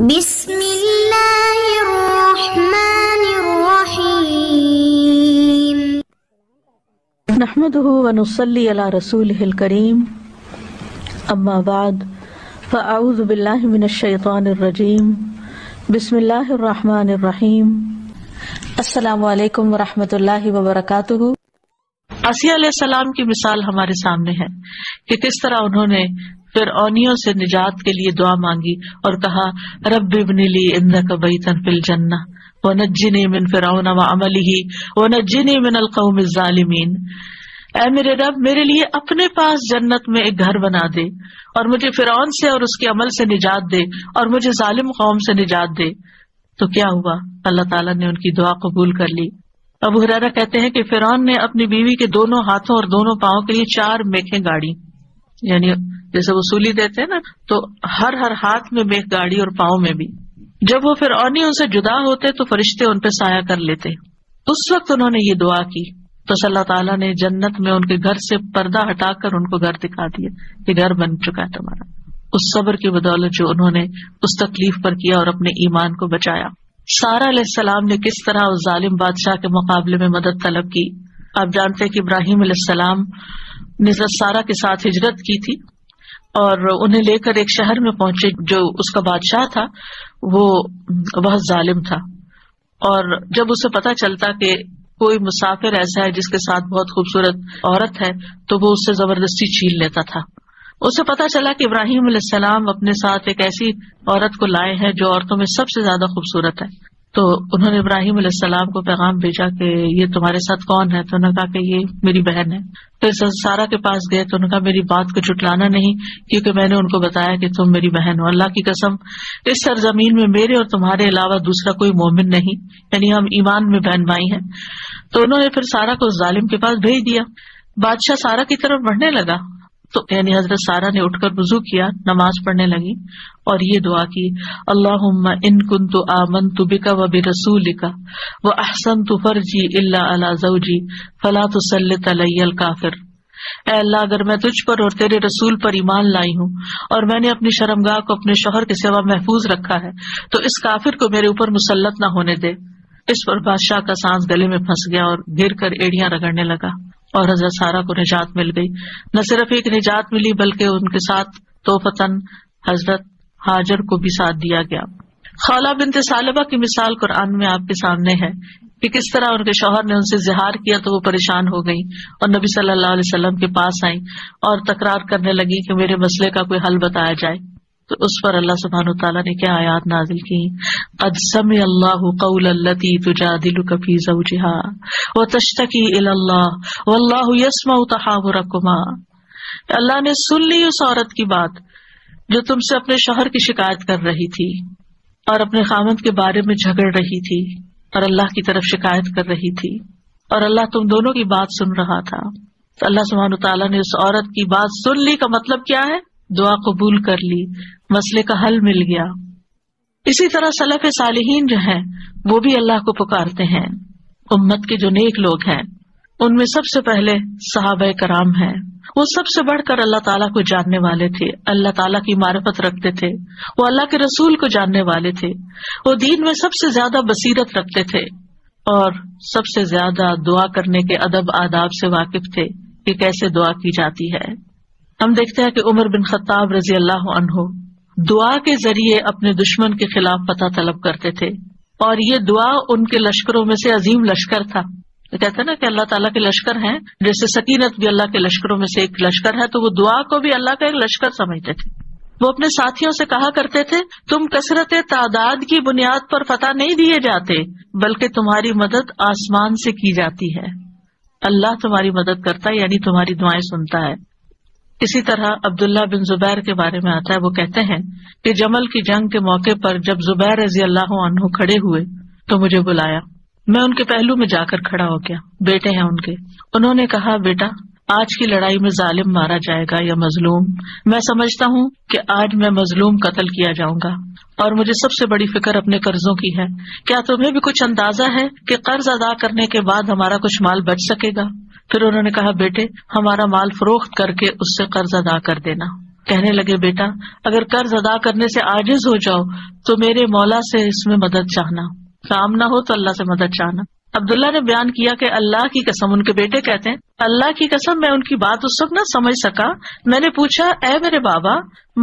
بسم اللہ الرحمن الرحیم نحمده ونصلی علی رسولہ الکریم اما بعد فاعوذ باللہ من الشیطان الرجیم بسم اللہ الرحمن الرحیم السلام علیکم ورحمۃ اللہ وبرکاتہ۔ عیسیٰ علیہ السلام کی مثال ہمارے سامنے ہے کہ کس طرح انہوں نے فرعونیوں سے نجات کے لیے دعا مانگی اور کہا رب ابن لی عندک بیتا فی الجنہ ونجنی من فرعون وعملہ ونجنی من القوم الظالمین۔ اے میرے رب، میرے لیے اپنے پاس جنت میں ایک گھر بنا دے اور مجھے فرعون سے اور اس کے عمل سے نجات دے اور مجھے ظالم قوم سے نجات دے۔ تو کیا ہوا؟ اللہ تعالیٰ نے ان کی دعا قبول کر لی۔ ابو ہریرہ کہتے ہیں کہ فرعون نے اپنی بیوی کے دونوں ہاتھوں اور دونوں پاؤں کے لیے 4 میخیں گاڑی، یعنی جیسے وصولی دیتے ہیں نا، تو ہر ہاتھ میں میخ گاڑی اور پاؤں میں بھی۔ جب وہ فرعونی ان سے جدا ہوتے تو فرشتے ان پہ سایہ کر لیتے۔ اس وقت انہوں نے یہ دعا کی تو اللہ تعالیٰ نے جنت میں ان کے گھر سے پردہ ہٹا کر ان کو گھر دکھا دیا کہ گھر بن چکا ہے تمہارا، اس صبر کی بدولت جو انہوں نے اس تکلیف پر کیا اور اپنے ایمان کو بچایا۔ سارہ علیہ السلام نے کس طرح اس ظالم بادشاہ کے مقابلے میں مدد طلب کی۔ آپ جانتے ہیں کہ ابراہیم علیہ السلام نے سارہ کے ساتھ ہجرت کی تھی اور انہیں لے کر ایک شہر میں پہنچے۔ جو اس کا بادشاہ تھا وہ بہت ظالم تھا، اور جب اسے پتہ چلتا کہ کوئی مسافر ایسا ہے جس کے ساتھ بہت خوبصورت عورت ہے تو وہ اس سے زبردستی چھین لیتا تھا۔ اسے پتا چلا کہ ابراہیم علیہ السلام اپنے ساتھ ایک ایسی عورت کو لائے ہیں جو عورتوں میں سب سے زیادہ خوبصورت ہے، تو انہوں نے ابراہیم علیہ السلام کو پیغام بھیجا کہ یہ تمہارے ساتھ کون ہے؟ تو انہوں نے کہا کہ یہ میری بہن ہے۔ پھر سارہ کے پاس گئے تو انہوں نے کہا میری بات کو جھٹلانا نہیں، کیونکہ میں نے ان کو بتایا کہ تم میری بہن ہو۔ اللہ کی قسم، اس سرزمین میں میرے اور تمہارے علاوہ دوسرا کوئی مومن نہیں، یعنی ہم ایمان میں بہن بھائی ہیں۔ تو انہوں نے پھر سارہ کو اس ظالم کے پاس بھیج دیا۔ بادشاہ سارہ کی طرف بڑھنے لگا تو یعنی حضرت سارہ نے اٹھ کر وضو کیا، نماز پڑھنے لگی اور یہ دعا کی، اللہم ان کنت آمنت بک وبرسولک واحسنت فرجی الا علی زوجی فلا تسلط علی الکافر۔ اے اللہ، اگر میں تجھ پر اور تیرے رسول پر ایمان لائی ہوں اور میں نے اپنی شرمگاہ کو اپنے شوہر کے سوا محفوظ رکھا ہے تو اس کافر کو میرے اوپر مسلط نہ ہونے دے۔ اس پر بادشاہ کا سانس گلے میں پھنس گیا اور گر کر ایڑیاں رگڑنے لگا، اور حضرت سارہ کو نجات مل گئی۔ نہ صرف ایک نجات ملی بلکہ ان کے ساتھ توفتاً حضرت ہاجر کو بھی ساتھ دیا گیا۔ خولہ بنت ثعلبہ کی مثال قرآن میں آپ کے سامنے ہے کہ کس طرح ان کے شوہر نے ان سے زہار کیا تو وہ پریشان ہو گئی اور نبی صلی اللہ علیہ وسلم کے پاس آئیں اور تکرار کرنے لگی کہ میرے مسئلے کا کوئی حل بتایا جائے۔ تو اس پر اللہ سبحانہ وتعالیٰ نے کیا آیات نازل کی، قد سمع اللہ قول التی تجادلک فی زوجها وتشتکی الی اللہ واللہ یسمع تحاورکما۔ اللہ نے سن لی اس عورت کی بات جو تم سے اپنے شوہر کی شکایت کر رہی تھی اور اپنے خاوند کے بارے میں جھگڑ رہی تھی اور اللہ کی طرف شکایت کر رہی تھی، اور اللہ تم دونوں کی بات سن رہا تھا۔ تو اللہ سبحانہ وتعالیٰ نے اس عورت کی بات سن لی کا مطلب کیا ہے؟ دعا قبول کر لی، مسئلے کا حل مل گیا۔ اسی طرح سلف صالحین جو ہیں وہ بھی اللہ کو پکارتے ہیں۔ امت کے جو نیک لوگ ہیں ان میں سب سے پہلے صحابہ کرام ہیں۔ وہ سب سے بڑھ کر اللہ تعالیٰ کو جاننے والے تھے، اللہ تعالیٰ کی معرفت رکھتے تھے، وہ اللہ کے رسول کو جاننے والے تھے، وہ دین میں سب سے زیادہ بصیرت رکھتے تھے اور سب سے زیادہ دعا کرنے کے ادب آداب سے واقف تھے کہ کیسے دعا کی جاتی ہے۔ ہم دیکھتے ہیں کہ عمر بن خطاب رضی اللہ عنہ دعا کے ذریعے اپنے دشمن کے خلاف فتح طلب کرتے تھے، اور یہ دعا ان کے لشکروں میں سے عظیم لشکر تھا۔ کہتے ہیں نا کہ اللہ تعالیٰ کے لشکر ہیں، جیسے سکینت بھی اللہ کے لشکروں میں سے ایک لشکر ہے، تو وہ دعا کو بھی اللہ کا ایک لشکر سمجھتے تھے۔ وہ اپنے ساتھیوں سے کہا کرتے تھے، تم کثرت تعداد کی بنیاد پر فتح نہیں دیے جاتے بلکہ تمہاری مدد آسمان سے کی جاتی ہے۔ اللہ تمہاری مدد کرتا ہے، یعنی تمہاری دعائیں سنتا ہے۔ اسی طرح عبداللہ بن زبیر کے بارے میں آتا ہے، وہ کہتے ہیں کہ جمل کی جنگ کے موقع پر جب زبیر رضی اللہ عنہ کھڑے ہوئے تو مجھے بلایا، میں ان کے پہلو میں جا کر کھڑا ہو گیا، بیٹے ہیں ان کے۔ انہوں نے کہا، بیٹا آج کی لڑائی میں ظالم مارا جائے گا یا مظلوم؟ میں سمجھتا ہوں کہ آج میں مظلوم قتل کیا جاؤں گا، اور مجھے سب سے بڑی فکر اپنے قرضوں کی ہے۔ کیا تمہیں بھی کچھ اندازہ ہے کہ قرض ادا کرنے کے بعد ہمارا کچھ مال بچ سکے گا؟ پھر انہوں نے کہا، بیٹے ہمارا مال فروخت کر کے اس سے قرض ادا کر دینا۔ کہنے لگے بیٹا اگر قرض ادا کرنے سے عاجز ہو جاؤ تو میرے مولا سے اس میں مدد چاہنا، کام نہ ہو تو اللہ سے مدد چاہنا۔ عبداللہ نے بیان کیا کہ اللہ کی قسم، ان کے بیٹے کہتے ہیں اللہ کی قسم میں ان کی بات اس وقت نہ سمجھ سکا۔ میں نے پوچھا اے میرے بابا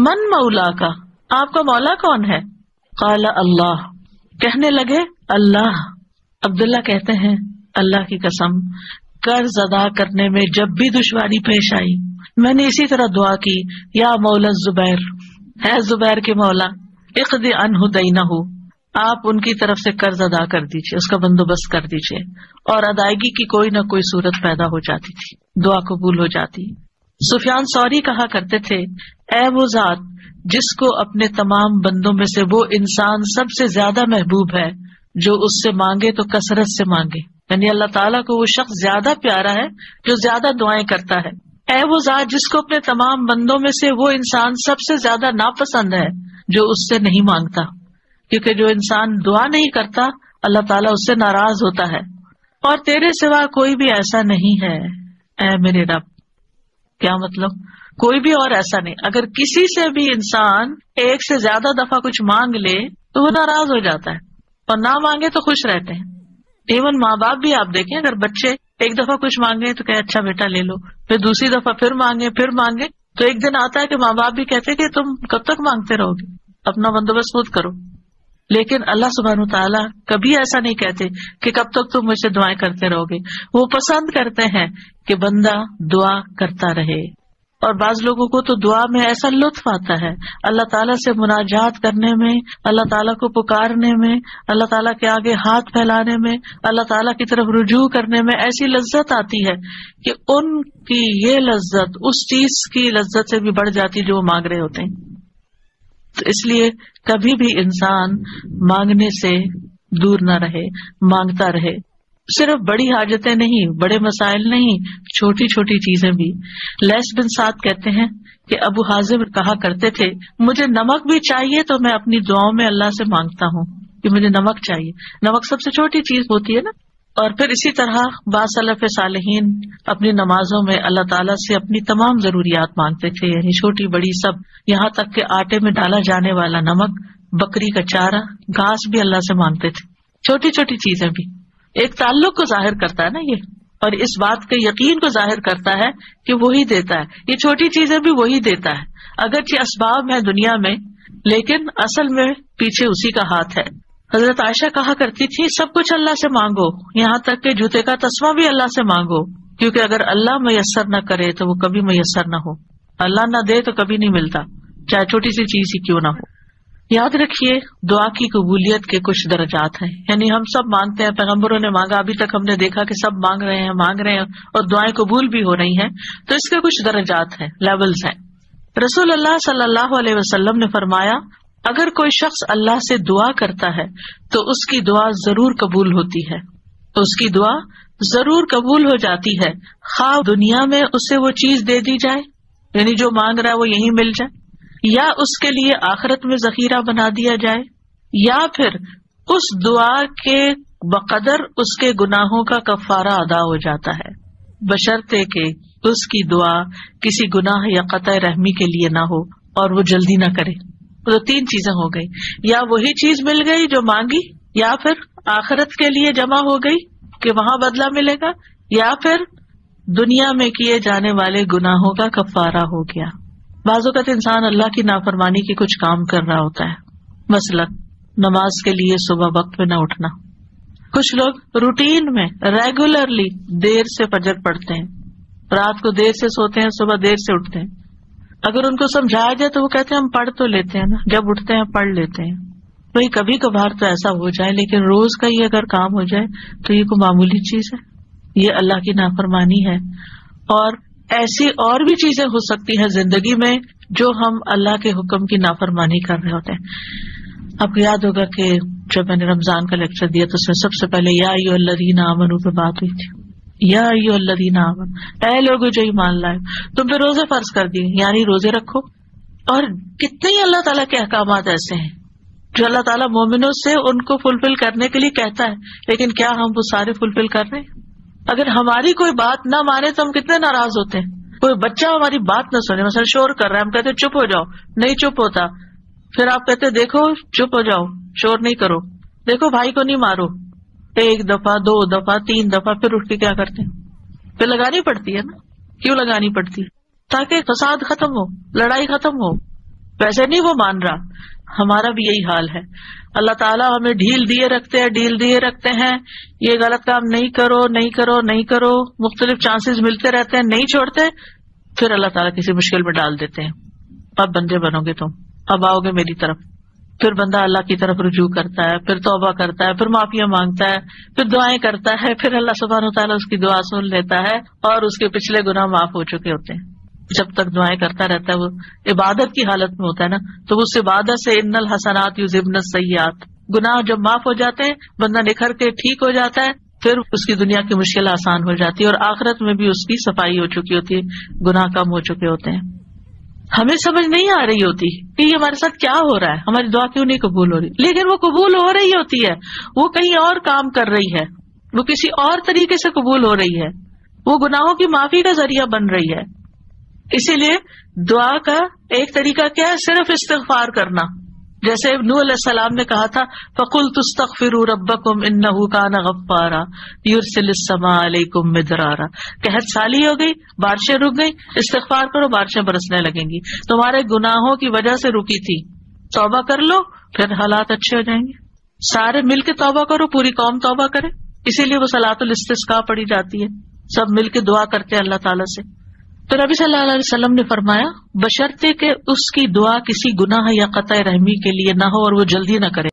من مولا کا، آپ کا مولا کون ہے؟ قال اللہ، کہنے لگے اللہ۔ عبداللہ کہتے ہیں اللہ کی قسم قرض ادا کرنے میں جب بھی دشواری پیش آئی میں نے اسی طرح دعا کی، یا مولا زبیر، ہے زبیر کے مولا، اقضی عنہ دینہ، آپ ان کی طرف سے قرض ادا کر دیجیے، اس کا بندوبست کر دیجیے، اور ادائیگی کی کوئی نہ کوئی صورت پیدا ہو جاتی تھی، دعا قبول ہو جاتی۔ سفیان ثوری کہا کرتے تھے اے وہ ذات جس کو اپنے تمام بندوں میں سے وہ انسان سب سے زیادہ محبوب ہے جو اس سے مانگے تو کثرت سے مانگے، یعنی اللہ تعالیٰ کو وہ شخص زیادہ پیارا ہے جو زیادہ دعائیں کرتا ہے۔ اے وہ ذات جس کو اپنے تمام بندوں میں سے وہ انسان سب سے زیادہ ناپسند ہے جو اس سے نہیں مانگتا، کیونکہ جو انسان دعا نہیں کرتا اللہ تعالیٰ اس سے ناراض ہوتا ہے، اور تیرے سوا کوئی بھی ایسا نہیں ہے اے میرے رب۔ کیا مطلب؟ کوئی بھی اور ایسا نہیں۔ اگر کسی سے بھی انسان ایک سے زیادہ دفعہ کچھ مانگ لے تو وہ ناراض ہو جاتا ہے، اور نہ مانگے تو خوش رہتے ہیں۔ ایون ماں باپ بھی آپ دیکھیں، اگر بچے ایک دفعہ کچھ مانگے تو کہ اچھا بیٹا لے لو، پھر دوسری دفعہ پھر مانگے تو ایک دن آتا ہے کہ ماں باپ بھی کہتے کہ تم کب تک مانگتے رہو گے، اپنا بندوبست خود کرو۔ لیکن اللہ سبحانہ تعالیٰ کبھی ایسا نہیں کہتے کہ کب تک تم مجھ سے دعائیں کرتے رہو گے، وہ پسند کرتے ہیں کہ بندہ دعا کرتا رہے۔ اور بعض لوگوں کو تو دعا میں ایسا لطف آتا ہے، اللہ تعالیٰ سے مناجات کرنے میں، اللہ تعالیٰ کو پکارنے میں، اللہ تعالیٰ کے آگے ہاتھ پھیلانے میں، اللہ تعالیٰ کی طرف رجوع کرنے میں ایسی لذت آتی ہے کہ ان کی یہ لذت اس چیز کی لذت سے بھی بڑھ جاتی جو وہ مانگ رہے ہوتے ہیں۔ تو اس لیے کبھی بھی انسان مانگنے سے دور نہ رہے، مانگتا رہے، صرف بڑی حاجتیں نہیں، بڑے مسائل نہیں، چھوٹی چھوٹی چیزیں بھی۔ لیث بن سعد کہتے ہیں کہ ابو حازم کہا کرتے تھے مجھے نمک بھی چاہیے تو میں اپنی دعاؤں میں اللہ سے مانگتا ہوں کہ مجھے نمک چاہیے، نمک سب سے چھوٹی چیز ہوتی ہے نا۔ اور پھر اسی طرح بعض سلف صالحین اپنی نمازوں میں اللہ تعالیٰ سے اپنی تمام ضروریات مانگتے تھے، یعنی چھوٹی بڑی سب، یہاں تک کہ آٹے میں ڈالا جانے والا نمک، بکری کا چارہ، گھاس بھی اللہ سے مانگتے تھے، چھوٹی چھوٹی چیزیں بھی۔ ایک تعلق کو ظاہر کرتا ہے نا یہ، اور اس بات کے یقین کو ظاہر کرتا ہے کہ وہی دیتا ہے، یہ چھوٹی چیزیں بھی وہی دیتا ہے، اگرچہ اسباب ہے دنیا میں لیکن اصل میں پیچھے اسی کا ہاتھ ہے۔ حضرت عائشہ کہا کرتی تھی سب کچھ اللہ سے مانگو، یہاں تک کہ جوتے کا تسمہ بھی اللہ سے مانگو، کیونکہ اگر اللہ میسر نہ کرے تو وہ کبھی میسر نہ ہو، اللہ نہ دے تو کبھی نہیں ملتا، چاہے چھوٹی سی چیز ہی کیوں نہ ہو۔ یاد رکھیے دعا کی قبولیت کے کچھ درجات ہیں، یعنی ہم سب مانگتے ہیں، پیغمبروں نے مانگا، ابھی تک ہم نے دیکھا کہ سب مانگ رہے ہیں اور دعائیں قبول بھی ہو رہی ہیں، تو اس کے کچھ درجات ہیں، لیولز ہیں۔ رسول اللہ صلی اللہ علیہ وسلم نے فرمایا اگر کوئی شخص اللہ سے دعا کرتا ہے تو اس کی دعا ضرور قبول ہوتی ہے، تو اس کی دعا ضرور قبول ہو جاتی ہے، خواہ دنیا میں اسے وہ چیز دے دی جائے، یعنی جو مانگ رہا ہے وہ یہیں مل جائے، یا اس کے لیے آخرت میں ذخیرہ بنا دیا جائے، یا پھر اس دعا کے بقدر اس کے گناہوں کا کفارہ ادا ہو جاتا ہے، بشرطے کہ اس کی دعا کسی گناہ یا قطع رحمی کے لیے نہ ہو اور وہ جلدی نہ کرے۔ تو تین چیزیں ہو گئی، یا وہی چیز مل گئی جو مانگی، یا پھر آخرت کے لیے جمع ہو گئی کہ وہاں بدلہ ملے گا، یا پھر دنیا میں کیے جانے والے گناہوں کا کفارہ ہو گیا۔ بعض اوقات انسان اللہ کی نافرمانی کے کچھ کام کر رہا ہوتا ہے، مثلا نماز کے لیے صبح وقت پہ نہ اٹھنا، کچھ لوگ روٹین میں ریگولرلی دیر سے فجر پڑھتے ہیں، رات کو دیر سے سوتے ہیں، صبح دیر سے اٹھتے ہیں، اگر ان کو سمجھایا جائے تو وہ کہتے ہیں ہم پڑھ تو لیتے ہیں نا، جب اٹھتے ہیں پڑھ لیتے ہیں۔ بھائی کبھی کبھار تو ایسا ہو جائے، لیکن روز کا یہ اگر کام ہو جائے تو یہ کوئی معمولی چیز ہے؟ یہ اللہ کی نافرمانی ہے۔ اور ایسی اور بھی چیزیں ہو سکتی ہیں زندگی میں جو ہم اللہ کے حکم کی نافرمانی کر رہے ہوتے ہیں۔ آپ کو یاد ہوگا کہ جب میں نے رمضان کا لیکچر دیا تو اس میں سب سے پہلے یا ایھا الذین آمنوا پہ بات ہوئی تھی، یا ایھا الذین آمنوا، اے لوگو جو ایمان لائے، تم پہ روزے فرض کر دیے، یعنی روزے رکھو۔ اور کتنے ہی اللہ تعالیٰ کے احکامات ایسے ہیں جو اللہ تعالیٰ مومنوں سے ان کو فلفل کرنے کے لیے کہتا ہے، لیکن کیا ہم وہ سارے فلفل کر رہے ہیں؟ اگر ہماری کوئی بات نہ مانے تو ہم کتنے ناراض ہوتے ہیں، کوئی بچہ ہماری بات نہ سنے، مثلا شور کر رہا ہے، ہم کہتے چپ ہو جاؤ، نہیں چپ ہوتا، پھر آپ کہتے دیکھو چپ ہو جاؤ، شور نہیں کرو، دیکھو بھائی کو نہیں مارو، 1 دفعہ 2 دفعہ 3 دفعہ، پھر اٹھ کے کیا کرتے ہیں؟ پھر لگانی پڑتی ہے نا. کیوں لگانی پڑتی؟ تاکہ فساد ختم ہو، لڑائی ختم ہو. ویسے نہیں وہ مان رہا، ہمارا بھی یہی حال ہے. اللہ تعالیٰ ہمیں ڈھیل دیے رکھتے ہیں، یہ غلط کام نہیں کرو نہیں کرو نہیں کرو، مختلف چانسز ملتے رہتے ہیں، نہیں چھوڑتے. پھر اللہ تعالیٰ کسی مشکل میں ڈال دیتے ہیں، اب بندے بنو گے تم، اب آؤ گے میری طرف. پھر بندہ اللہ کی طرف رجوع کرتا ہے، پھر توبہ کرتا ہے، پھر معافیاں مانگتا ہے، پھر دعائیں کرتا ہے، پھر اللہ سبحانہ و تعالیٰ اس کی دعا سن لیتا ہے اور اس کے پچھلے گناہ معاف ہو چکے ہوتے ہیں. جب تک دعائیں کرتا رہتا ہے، وہ عبادت کی حالت میں ہوتا ہے نا، تو اس عبادت سے ان الحسنات یذہبن السیئات، گناہ جب معاف ہو جاتے ہیں، بندہ نکھر کے ٹھیک ہو جاتا ہے، پھر اس کی دنیا کی مشکل آسان ہو جاتی ہے اور آخرت میں بھی اس کی صفائی ہو چکی ہوتی ہے، گناہ کم ہو چکے ہوتے ہیں. ہمیں سمجھ نہیں آ رہی ہوتی کہ یہ ہمارے ساتھ کیا ہو رہا ہے، ہماری دعا کیوں نہیں قبول ہو رہی، لیکن وہ قبول ہو رہی ہوتی ہے، وہ کہیں اور کام کر رہی ہے، وہ کسی اور طریقے سے قبول ہو رہی ہے، وہ گناہوں کی معافی کا ذریعہ بن رہی ہے. اسی لیے دعا کا ایک طریقہ کیا ہے؟ صرف استغفار کرنا. جیسے نوح علیہ السلام نے کہا تھا فَقُلْتُ اسْتَغْفِرُوا رَبَّكُمْ إِنَّهُ كَانَ غَفَّارًا يُرْسِلِ السَّمَاءَ عَلَيْكُمْ مِدْرَارًا. قحط سالی ہو گئی، بارشیں رک گئی، استغفار کرو، بارشیں برسنے لگیں گی. تمہارے گناہوں کی وجہ سے رکی تھی، توبہ کر لو، پھر حالات اچھے ہو جائیں گے. سارے مل کے توبہ کرو، پوری قوم توبہ کرے. اسی لیے وہ صلاۃ الاستسقاء پڑھی جاتی ہے، سب مل کے دعا کرتے ہیں اللہ تعالیٰ سے. تو نبی صلی اللہ علیہ وسلم نے فرمایا بشرطے کہ اس کی دعا کسی گناہ یا قطع رحمی کے لیے نہ ہو اور وہ جلدی نہ کرے.